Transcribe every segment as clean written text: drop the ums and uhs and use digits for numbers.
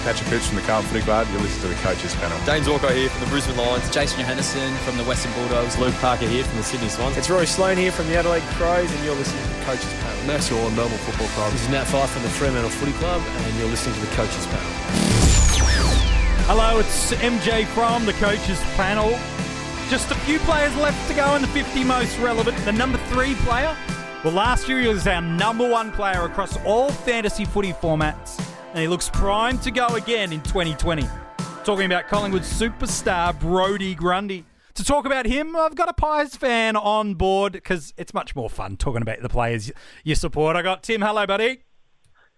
Patrick Cooch from the Carlton Footy Club. You're listening to the Coaches Panel. James Orko here from the Brisbane Lions. Jason Johannesson from the Western Bulldogs. Luke Parker here from the Sydney Swans. It's Rory Sloane here from the Adelaide Crows, and you're listening to the Coaches Panel. Max Orr, Melbourne Football Club. This is Nat Fyfe from the Fremantle Footy Club, and you're listening to the Coaches Panel. Hello, it's MJ from the Coaches Panel. Just a few players left to go in the 50 most relevant. The number 3 player. Well, last year he was our number 1 player across all fantasy footy formats, and he looks primed to go again in 2020. Talking about Collingwood superstar Brodie Grundy. To talk about him, I've got a Pies fan on board because it's much more fun talking about the players you support. I got Tim. Hello, buddy.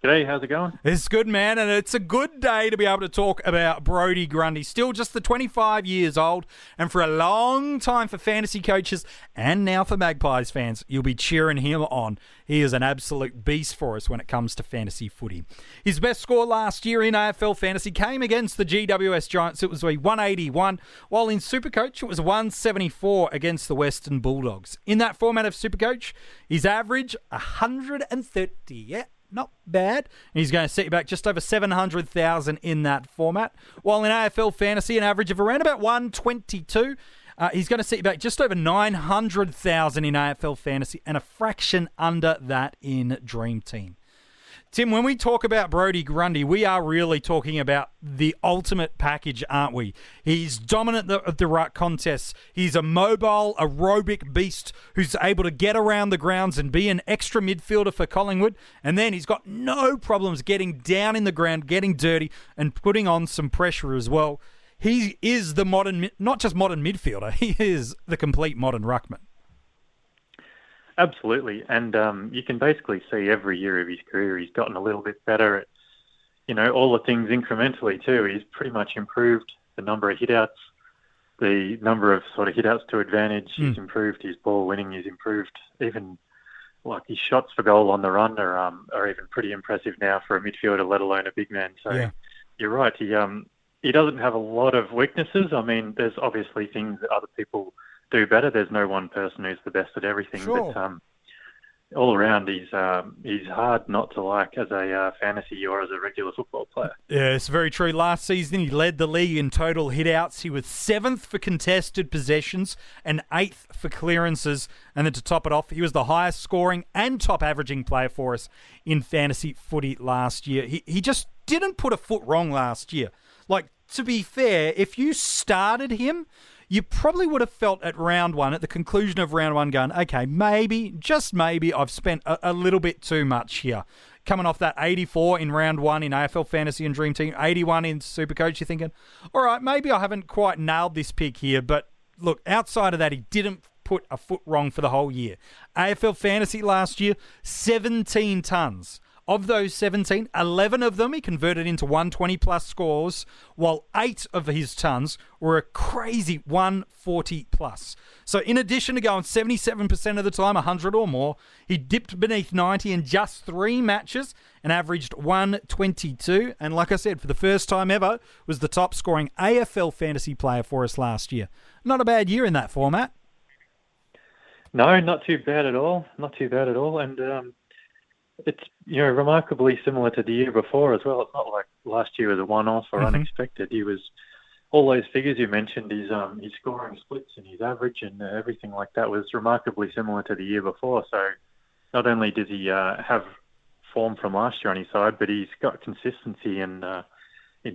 G'day, how's it going? It's good, man, and it's a good day to be able to talk about Brodie Grundy. Still just the 25 years old, and for a long time for fantasy coaches and now for Magpies fans, you'll be cheering him on. He is an absolute beast for us when it comes to fantasy footy. His best score last year in AFL Fantasy came against the GWS Giants. It was a 181, while in SuperCoach it was 174 against the Western Bulldogs. In that format of SuperCoach, his average 130, yeah. Not bad. He's going to set you back just over 700,000 in that format. While in AFL Fantasy, an average of around about 122. He's going to set you back just over 900,000 in AFL Fantasy and a fraction under that in DreamTeam. Tim, when we talk about Brodie Grundy, we are really talking about the ultimate package, aren't we? He's dominant of the ruck contests. He's a mobile, aerobic beast who's able to get around the grounds and be an extra midfielder for Collingwood. And then he's got no problems getting down in the ground, getting dirty, and putting on some pressure as well. He is the modern, not just modern midfielder, he is the complete modern ruckman. Absolutely, and you can basically see every year of his career he's gotten a little bit better at, all the things incrementally too. He's pretty much improved the number of hitouts, the number of sort of hitouts to advantage. He's improved his ball winning. He's improved even like his shots for goal on the run are even pretty impressive now for a midfielder, let alone a big man. So yeah. You're right. He doesn't have a lot of weaknesses. I mean, there's obviously things that other people do better. There's no one person who's the best at everything, sure. But all around he's hard not to like as a fantasy or as a regular football player. Yeah, it's very true. Last season he led the league in total hit-outs. He was 7th for contested possessions and 8th for clearances. And then to top it off, he was the highest scoring and top averaging player for us in fantasy footy last year. He just didn't put a foot wrong last year. Like, to be fair, if you started him, you probably would have felt at round 1, at the conclusion of round 1, going, okay, maybe, just maybe, I've spent a little bit too much here. Coming off that 84 in round 1 in AFL Fantasy and Dream Team, 81 in SuperCoach, you're thinking, all right, maybe I haven't quite nailed this pick here. But look, outside of that, he didn't put a foot wrong for the whole year. AFL Fantasy last year, 17 tons. Of those 17, 11 of them he converted into 120-plus scores, while 8 of his tons were a crazy 140-plus. So in addition to going 77% of the time, 100 or more, he dipped beneath 90 in just 3 matches and averaged 122. And like I said, for the first time ever, was the top-scoring AFL fantasy player for us last year. Not a bad year in that format. No, not too bad at all. Not too bad at all. And it's remarkably similar to the year before as well. It's not like last year was a one-off or unexpected. He was all those figures you mentioned. His scoring splits and his average and everything like that was remarkably similar to the year before. So not only does he have form from last year on his side, but he's got consistency in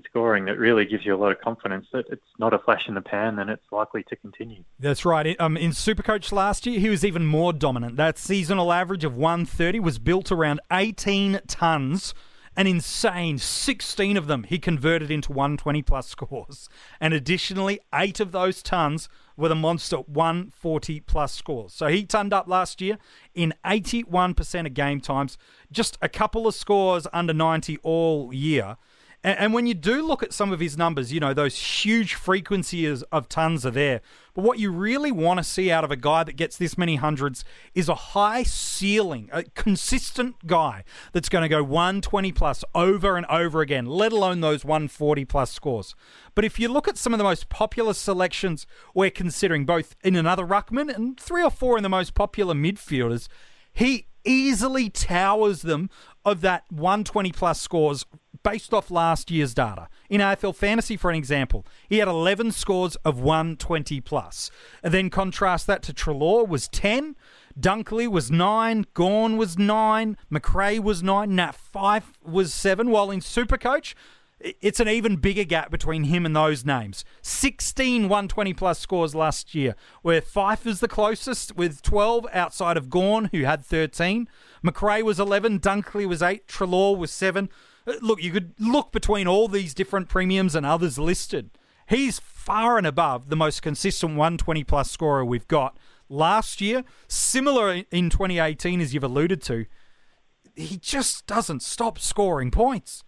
scoring that really gives you a lot of confidence that it's not a flash in the pan and it's likely to continue. That's right. In SuperCoach last year, he was even more dominant. That seasonal average of 130 was built around 18 tons. An insane 16 of them he converted into 120-plus scores. And additionally, 8 of those tons were the monster 140-plus scores. So he tonned up last year in 81% of game times, just a couple of scores under 90 all year. And when you do look at some of his numbers, those huge frequencies of tons are there. But what you really want to see out of a guy that gets this many hundreds is a high ceiling, a consistent guy that's going to go 120 plus over and over again, let alone those 140 plus scores. But if you look at some of the most popular selections we're considering, both in another ruckman and 3 or 4 in the most popular midfielders, he easily towers them of that 120 plus scores based off last year's data. In AFL Fantasy, for an example, he had 11 scores of 120 plus. And then contrast that to Treloar was 10, Dunkley was 9, Gawn was 9, McRae was 9, Nat Fyfe was 7, while in SuperCoach, it's an even bigger gap between him and those names. 16 120-plus scores last year, where Fyfe is the closest with 12 outside of Gawn, who had 13. McRae was 11, Dunkley was 8, Treloar was 7. Look, you could look between all these different premiums and others listed. He's far and above the most consistent 120-plus scorer we've got. Last year, similar in 2018 as you've alluded to, he just doesn't stop scoring points.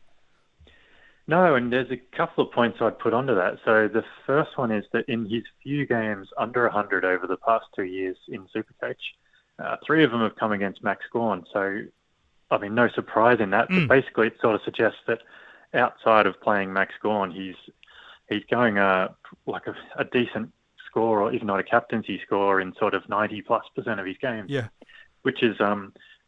No, and there's a couple of points I'd put onto that. So the first one is that in his few games under 100 over the past 2 years in SuperCoach, 3 of them have come against Max Gawn. So, I mean, no surprise in that. But basically, it sort of suggests that outside of playing Max Gawn, he's going like a decent score, or if not a captaincy score, in sort of 90+% of his games. Yeah, which is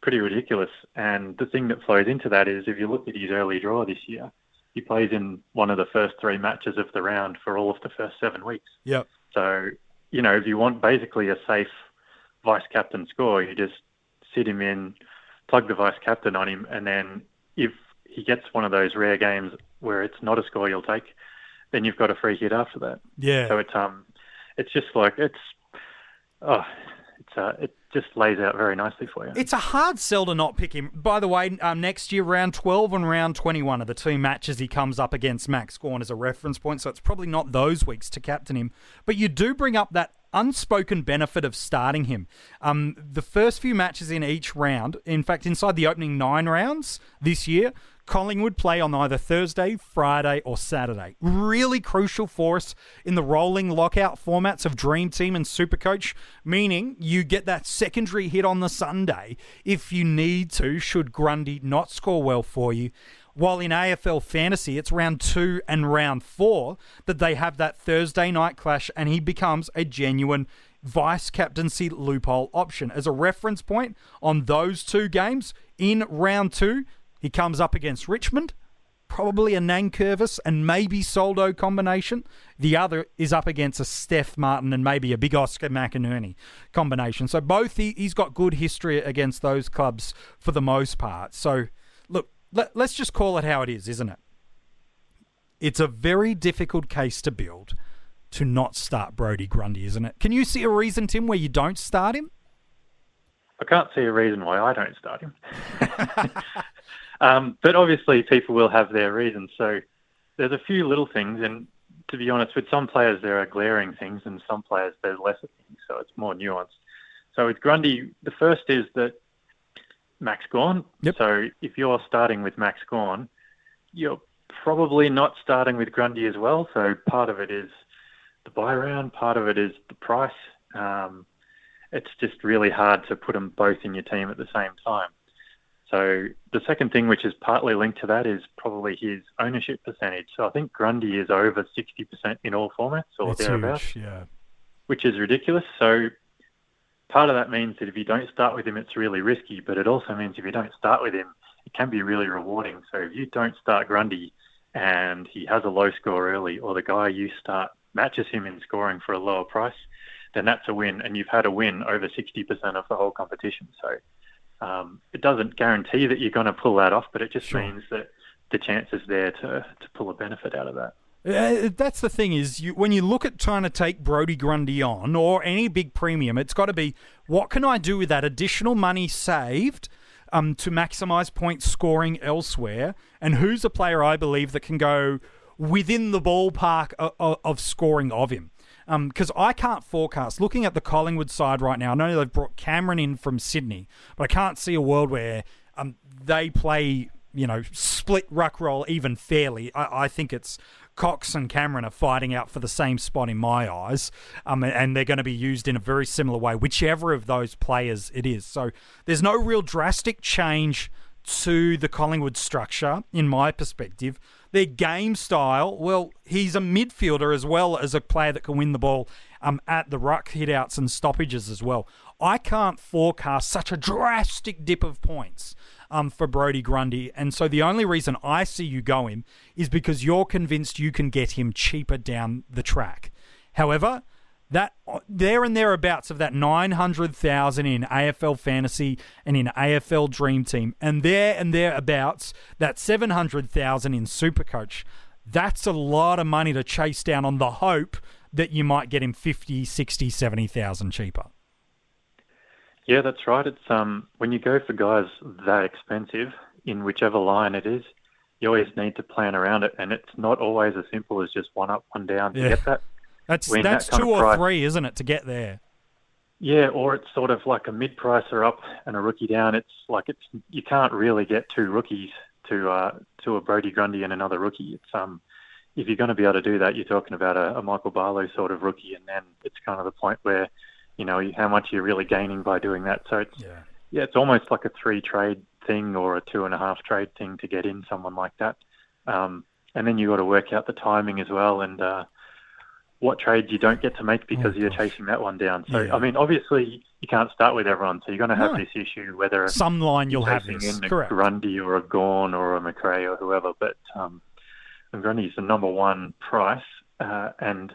pretty ridiculous. And the thing that flows into that is if you look at his early draw this year, he plays in one of the first 3 matches of the round for all of the first 7 weeks. Yep. So, you know, if you want basically a safe vice-captain score, you just sit him in, plug the vice-captain on him, and then if he gets one of those rare games where it's not a score you'll take, then you've got a free hit after that. Yeah. So it's just like, it just lays out very nicely for you. It's a hard sell to not pick him. By the way, next year, round 12 and round 21 are the 2 matches he comes up against Max Gawn as a reference point, so it's probably not those weeks to captain him. But you do bring up that unspoken benefit of starting him. The first few matches in each round, in fact, inside the opening 9 rounds this year, Collingwood play on either Thursday, Friday, or Saturday. Really crucial for us in the rolling lockout formats of DreamTeam and SuperCoach, meaning you get that secondary hit on the Sunday if you need to, should Grundy not score well for you. While in AFL Fantasy, it's round 2 and round 4 that they have that Thursday night clash, and he becomes a genuine vice-captaincy loophole option. As a reference point on those 2 games, in round 2, he comes up against Richmond, probably a Nankervis and maybe Soldo combination. The other is up against a Steph Martin and maybe a big Oscar McInerney combination. So both, he's got good history against those clubs for the most part. So, look, let's just call it how it is, isn't it? It's a very difficult case to build to not start Brodie Grundy, isn't it? Can you see a reason, Tim, where you don't start him? I can't see a reason why I don't start him. But obviously people will have their reasons. So there's a few little things, and to be honest, with some players there are glaring things, and some players there's lesser things, so it's more nuanced. So with Grundy, the first is that Max Gawn. Yep. So if you're starting with Max Gawn, you're probably not starting with Grundy as well. So part of it is the buy round, part of it is the price. It's just really hard to put them both in your team at the same time. So the second thing, which is partly linked to that, is probably his ownership percentage. So I think Grundy is over 60% in all formats or thereabouts, huge, yeah. which is ridiculous. So part of that means that if you don't start with him, it's really risky, but it also means if you don't start with him, it can be really rewarding. So if you don't start Grundy and he has a low score early, or the guy you start matches him in scoring for a lower price, then that's a win, and you've had a win over 60% of the whole competition. So it doesn't guarantee that you're going to pull that off, but it just means that the chance is there to pull a benefit out of that. That's the thing is, when you look at trying to take Brodie Grundy on, or any big premium, it's got to be, what can I do with that additional money saved to maximise point scoring elsewhere, and who's a player I believe that can go within the ballpark of scoring of him. Because I can't forecast, looking at the Collingwood side right now, I know they've brought Cameron in from Sydney, but I can't see a world where they play, split ruck roll even fairly. I think it's Cox and Cameron are fighting out for the same spot in my eyes, and they're going to be used in a very similar way, whichever of those players it is. So there's no real drastic change to the Collingwood structure, in my perspective. Their game style, well, he's a midfielder as well as a player that can win the ball at the ruck hitouts and stoppages as well. I can't forecast such a drastic dip of points for Brodie Grundy. And so the only reason I see you go him is because you're convinced you can get him cheaper down the track. However, that there and thereabouts of that 900,000 in AFL Fantasy and in AFL Dream Team, and there and thereabouts that 700,000 in SuperCoach, that's a lot of money to chase down on the hope that you might get him 50, 60, 70,000 cheaper. Yeah, that's right. It's when you go for guys that expensive in whichever line it is, you always need to plan around it, and it's not always as simple as just one up, one down to get that. That's two or three, isn't it, to get there? Yeah, or it's sort of like a mid-pricer up and a rookie down. You can't really get two rookies to a Brodie Grundy and another rookie. It's if you're going to be able to do that, you're talking about a Michael Barlow sort of rookie, and then it's kind of the point where how much you're really gaining by doing that. So it's almost like a 3-trade thing or a 2.5 trade thing to get in someone like that. And then you got to work out the timing as well, and what trades you don't get to make because you're chasing that one down. So, I mean, obviously you can't start with everyone, so you're going to have this issue whether some line you'll have this. In a Correct. Grundy or a Gawn or a McRae or whoever, but Grundy's the number one price and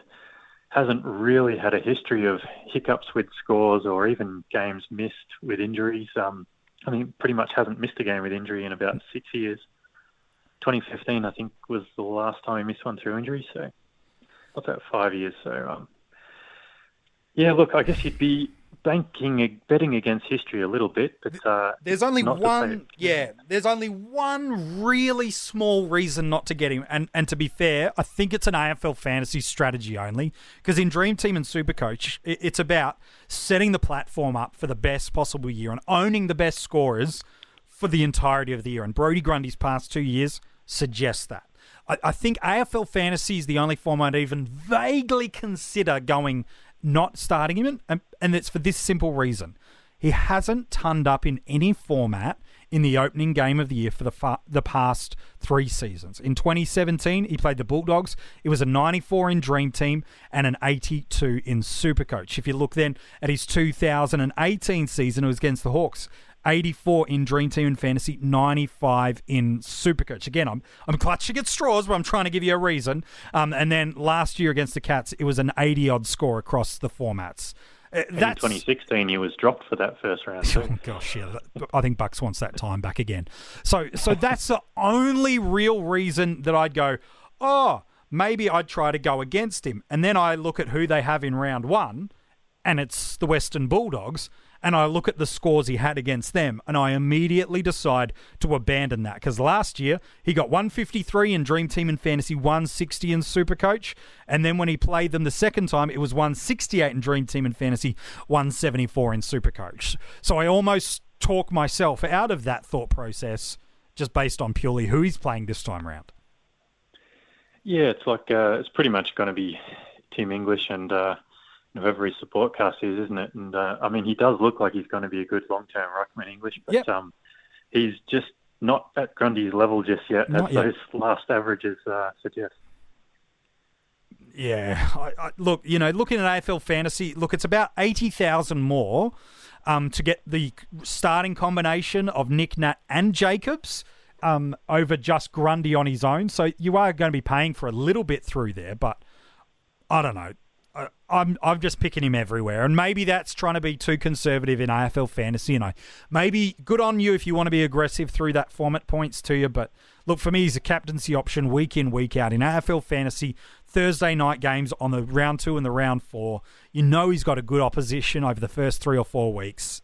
hasn't really had a history of hiccups with scores or even games missed with injuries. I mean, pretty much hasn't missed a game with injury in about 6 years. 2015, I think, was the last time he missed one through injury, so what's that, 5 years? So, look, I guess you'd be betting against history a little bit, but there's only one. There's only one really small reason not to get him, and to be fair, I think it's an AFL fantasy strategy only, because in Dream Team and SuperCoach, it's about setting the platform up for the best possible year and owning the best scorers for the entirety of the year. And Brodie Grundy's past 2 years suggests that. I think AFL Fantasy is the only form I'd even vaguely consider not starting him in, and it's for this simple reason. He hasn't turned up in any format in the opening game of the year for the past 3 seasons. In 2017, he played the Bulldogs. It was a 94 in Dream Team and an 82 in SuperCoach. If you look then at his 2018 season, it was against the Hawks. 84 in Dream Team and Fantasy, 95 in SuperCoach. Again, I'm clutching at straws, but I'm trying to give you a reason. And then last year against the Cats, it was an 80-odd score across the formats. In 2016, he was dropped for that first round too. Oh, gosh, yeah. I think Bucks wants that time back again. So that's the only real reason that I'd go, maybe I'd try to go against him. And then I look at who they have in round 1, and it's the Western Bulldogs, and I look at the scores he had against them, and I immediately decide to abandon that. Because last year, he got 153 in Dream Team and Fantasy, 160 in SuperCoach. And then when he played them the second time, it was 168 in Dream Team and Fantasy, 174 in SuperCoach. So I almost talk myself out of that thought process just based on purely who he's playing this time around. Yeah, it's like it's pretty much going to be Tim English and whoever his support cast is, isn't it? And I mean, he does look like he's going to be a good long-term ruckman English, but he's just not at Grundy's level just yet, those last averages suggest. Yeah, look, looking at AFL Fantasy, it's about 80,000 more to get the starting combination of Nick, Nat and Jacobs over just Grundy on his own. So you are going to be paying for a little bit through there, but I don't know. I'm just picking him everywhere, and maybe that's trying to be too conservative in AFL Fantasy. And maybe good on you if you want to be aggressive through that format points to you. But look, for me, he's a captaincy option week in, week out in AFL Fantasy. Thursday night games on the round 2 and the round 4. He's got a good opposition over the first 3 or 4 weeks.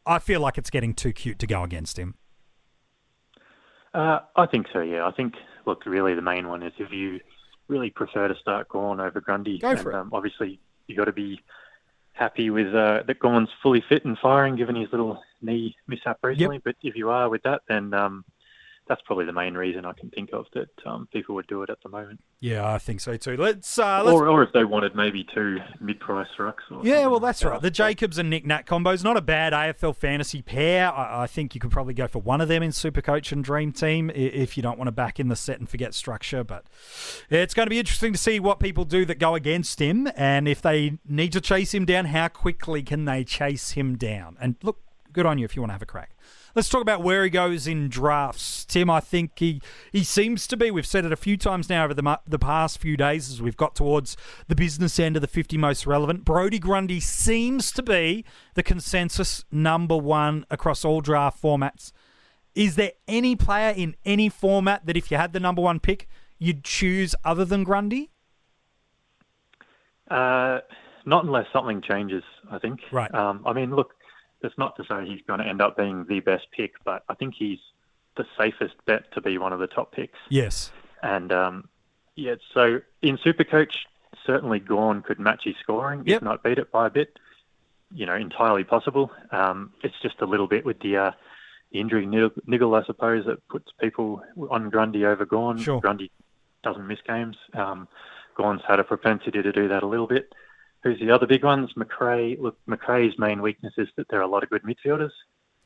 I feel like it's getting too cute to go against him. I think so. Yeah, I think. Look, really, the main one is if you really prefer to start Gawn over Grundy. Go for it. Obviously, you got to be happy with that Gawn's fully fit and firing, given his little knee mishap recently. Yep. But if you are with that, then that's probably the main reason I can think of that people would do it at the moment. Yeah, I think so too. Let's or if they wanted maybe 2 mid-price rucks. Well, that's right. The Jacobs and Nick Nat combo is not a bad AFL fantasy pair. I think you could probably go for one of them in SuperCoach and Dream Team if you don't want to back in the set and forget structure. But it's going to be interesting to see what people do that go against him, and if they need to chase him down, how quickly can they chase him down? And look, good on you if you want to have a crack. Let's talk about where he goes in drafts. Tim, I think he seems to be, we've said it a few times now over the past few days as we've got towards the business end of the 50 most relevant. Brodie Grundy seems to be the consensus number one across all draft formats. Is there any player in any format that if you had the number one pick, you'd choose other than Grundy? Not unless something changes, I think. Right. I mean, look, that's not to say he's going to end up being the best pick, but I think he's the safest bet to be one of the top picks. Yes. And, so in SuperCoach, certainly Gawn could match his scoring, if not beat it by a bit. Entirely possible. It's just a little bit with the injury niggle, I suppose, that puts people on Grundy over Gawn. Sure. Grundy doesn't miss games. Gawn's had a propensity to do that a little bit. Who's the other big ones? McRae. Look, McRae's main weakness is that there are a lot of good midfielders.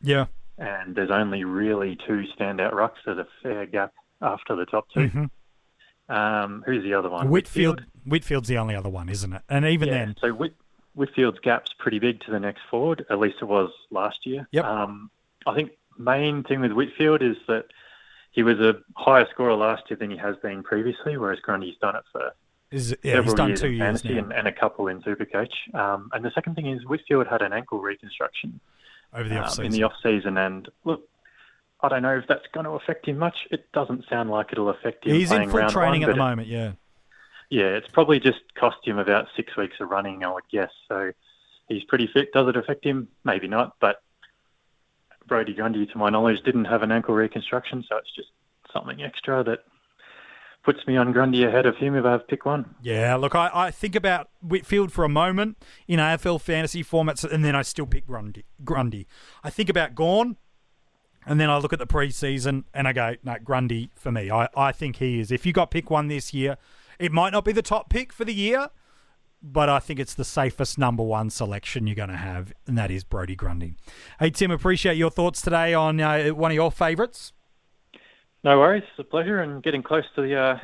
Yeah. And there's only really two standout rucks. There's a fair gap after the top two. Mm-hmm. Who's the other one? Whitfield's the only other one, isn't it? And even then... So Whitfield's gap's pretty big to the next forward. At least it was last year. Yep. I think main thing with Whitfield is that he was a higher scorer last year than he has been previously, whereas Grundy's done it for he's done 2 years now. And a couple in SuperCoach. And the second thing is Whitfield had an ankle reconstruction over the off-season. in the off-season. And look, I don't know if that's going to affect him much. It doesn't sound like it'll affect him. He's in full round training one, at the moment, yeah. Yeah, it's probably just cost him about 6 weeks of running, I would guess. So he's pretty fit. Does it affect him? Maybe not. But Brodie Grundy, to my knowledge, didn't have an ankle reconstruction, so it's just something extra that puts me on Grundy ahead of him if I have pick one. Yeah, look, I think about Whitfield for a moment in AFL fantasy formats, and then I still pick Grundy. I think about Gawn, and then I look at the preseason, and I go, no, Grundy for me. I think he is. If you got pick one this year, it might not be the top pick for the year, but I think it's the safest number one selection you're going to have, and that is Brodie Grundy. Hey, Tim, appreciate your thoughts today on one of your favourites. No worries. It's a pleasure, and getting close to the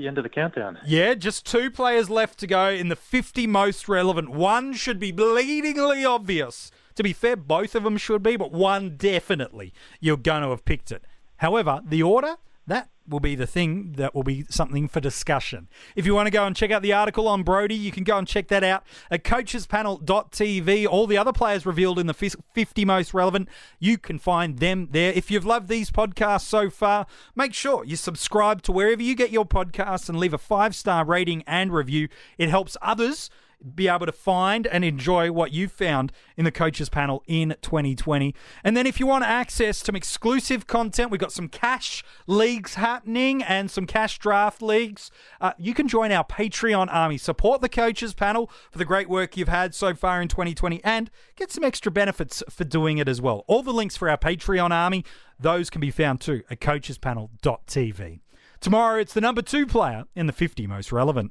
end of the countdown. Yeah, just 2 players left to go in the 50 most relevant. One should be bleedingly obvious. To be fair, both of them should be, but one definitely you're going to have picked it. However, the order, that will be the thing that will be something for discussion. If you want to go and check out the article on Brodie, you can go and check that out at coachespanel.tv. All the other players revealed in the 50 most relevant, you can find them there. If you've loved these podcasts so far, make sure you subscribe to wherever you get your podcasts and leave a 5-star rating and review. It helps others be able to find and enjoy what you found in the Coaches Panel in 2020. And then if you want access to some exclusive content, we've got some cash leagues happening and some cash draft leagues. You can join our Patreon army. Support the Coaches Panel for the great work you've had so far in 2020 and get some extra benefits for doing it as well. All the links for our Patreon army, those can be found too at coachespanel.tv. Tomorrow, it's the number 2 player in the 50 most relevant.